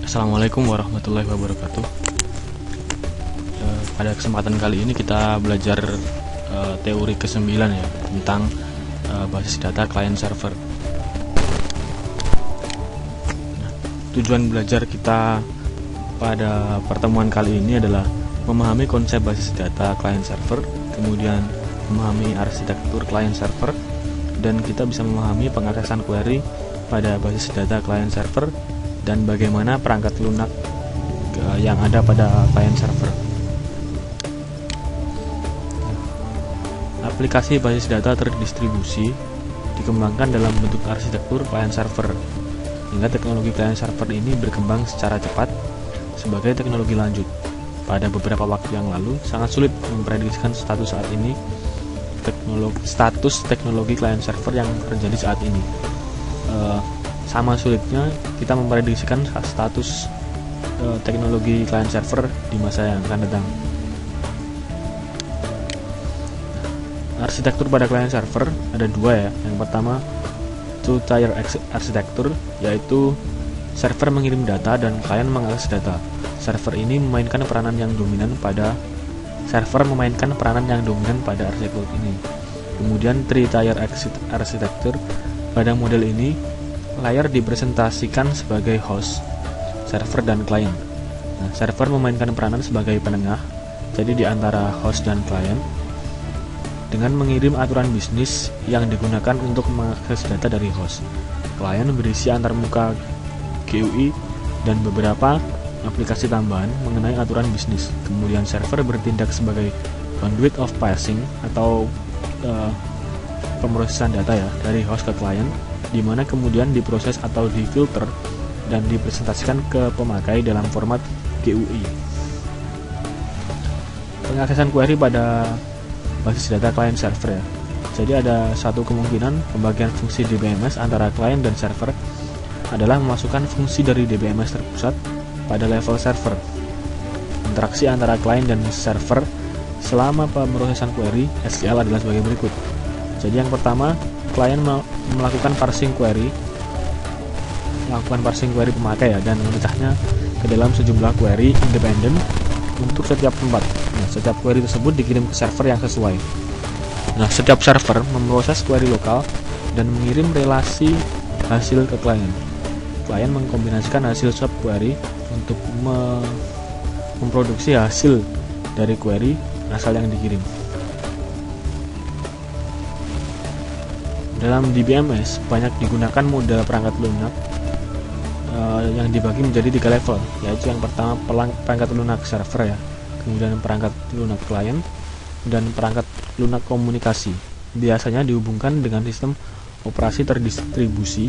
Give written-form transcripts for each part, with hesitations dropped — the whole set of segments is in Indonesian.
Assalamualaikum warahmatullahi wabarakatuh. Pada kesempatan kali ini kita belajar teori ke-9 ya, tentang basis data client server. Tujuan belajar kita pada pertemuan kali ini adalah memahami konsep basis data client server, kemudian memahami arsitektur client server, dan kita bisa memahami pengaksesan query pada basis data client server dan bagaimana perangkat lunak yang ada pada client server. Aplikasi basis data terdistribusi dikembangkan dalam bentuk arsitektur client server, hingga teknologi client server ini berkembang secara cepat sebagai teknologi lanjut. Pada beberapa waktu yang lalu, sangat sulit memprediksikan status saat ini status teknologi client server yang terjadi saat ini. Sama sulitnya kita memprediksikan status teknologi client server di masa yang akan datang. Arsitektur pada client server ada dua ya. Yang pertama, two-tier arsitektur, yaitu server mengirim data dan klien mengakses data. Server memainkan peranan yang dominan pada arsitektur ini. Kemudian three-tier arsitektur, pada model ini layer dipresentasikan sebagai host, server, dan klien. Nah, server memainkan peranan sebagai penengah, jadi di antara host dan klien, dengan mengirim aturan bisnis yang digunakan untuk mengakses data dari host. Klien berisi antarmuka GUI dan beberapa aplikasi tambahan mengenai aturan bisnis. Kemudian server bertindak sebagai conduit of passing atau pemrosesan data ya dari host ke klien, di mana kemudian diproses atau difilter dan dipresentasikan ke pemakai dalam format GUI. Pengaksesan query pada basis data client server ya. Jadi ada satu kemungkinan pembagian fungsi DBMS antara client dan server adalah memasukkan fungsi dari DBMS terpusat pada level server. Interaksi antara client dan server selama pemrosesan query SQL adalah sebagai berikut. Jadi yang pertama, klien melakukan parsing query pemakai ya, dan memecahnya ke dalam sejumlah query independen untuk setiap tempat. Nah, setiap query tersebut dikirim ke server yang sesuai. Nah, setiap server memproses query lokal dan mengirim relasi hasil ke klien. Klien mengkombinasikan hasil sub query untuk memproduksi hasil dari query asal yang dikirim. Dalam DBMS banyak digunakan model perangkat lunak yang dibagi menjadi 3 level, yaitu yang pertama perangkat lunak server ya, kemudian perangkat lunak klien, dan perangkat lunak komunikasi. Biasanya dihubungkan dengan sistem operasi terdistribusi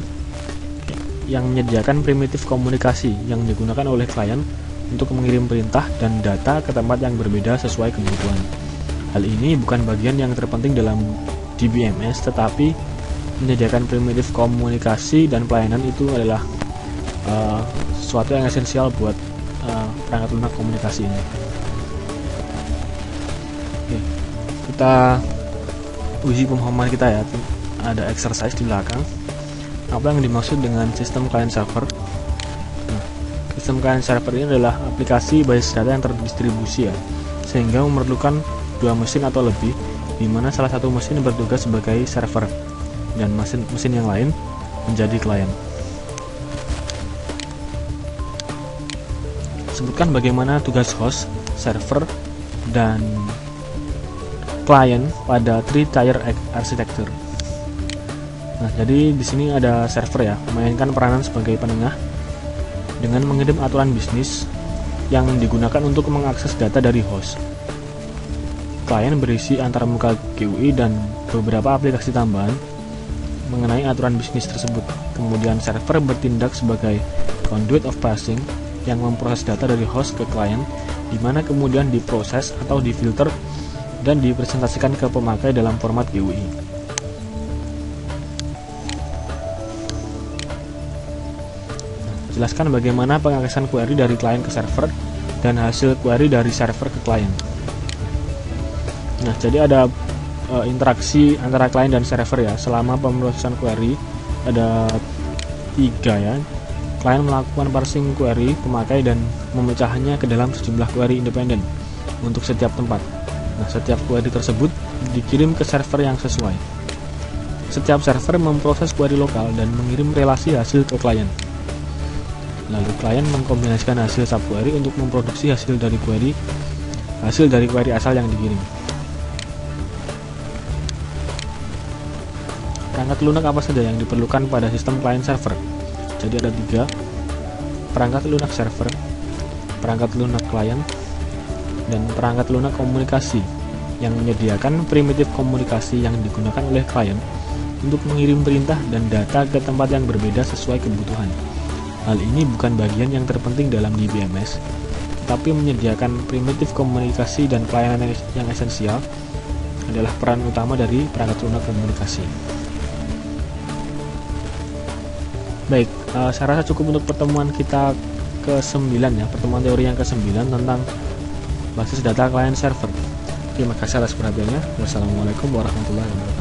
yang menyediakan primitif komunikasi yang digunakan oleh klien untuk mengirim perintah dan data ke tempat yang berbeda sesuai kebutuhan. Hal ini bukan bagian yang terpenting dalam DBMS, tetapi menyediakan primitif komunikasi dan pelayanan itu adalah sesuatu yang esensial buat perangkat lunak komunikasi ini. Oke, kita uji pemahaman kita ya. Ada exercise di belakang. Apa yang dimaksud dengan sistem client server? Nah, sistem client server ini adalah aplikasi basis data yang terdistribusi ya, sehingga memerlukan 2 mesin atau lebih, di mana salah satu mesin bertugas sebagai server dan mesin yang lain menjadi klien. Sebutkan bagaimana tugas host, server, dan klien pada three-tier arsitektur. Nah, jadi di sini ada server ya, memainkan peranan sebagai penengah dengan mengirim aturan bisnis yang digunakan untuk mengakses data dari host. Klien berisi antarmuka GUI dan beberapa aplikasi tambahan mengenai aturan bisnis tersebut. Kemudian server bertindak sebagai conduit of passing yang memproses data dari host ke klien, di mana kemudian diproses atau difilter dan dipresentasikan ke pemakai dalam format GUI. Jelaskan bagaimana pengaksesan query dari klien ke server dan hasil query dari server ke klien. Nah, jadi ada interaksi antara klien dan server ya selama pemrosesan query. Ada 3 ya. Klien melakukan parsing query pemakai dan memecahnya ke dalam sejumlah query independen untuk setiap tempat. Nah, setiap query tersebut dikirim ke server yang sesuai. Setiap server memproses query lokal dan mengirim relasi hasil ke klien. Lalu klien mengkombinasikan hasil subquery untuk memproduksi hasil dari query asal yang dikirim. Perangkat lunak apa saja yang diperlukan pada sistem client server? Jadi ada 3: perangkat lunak server, perangkat lunak client, dan perangkat lunak komunikasi yang menyediakan primitif komunikasi yang digunakan oleh klien untuk mengirim perintah dan data ke tempat yang berbeda sesuai kebutuhan. Hal ini bukan bagian yang terpenting dalam DBMS, tetapi menyediakan primitif komunikasi dan pelayanan yang esensial adalah peran utama dari perangkat lunak komunikasi. Baik, saya rasa cukup untuk pertemuan kita ke-9 ya, pertemuan teori yang ke-9 tentang basis data client server. Terima kasih atas perhatiannya. Wassalamualaikum warahmatullahi wabarakatuh.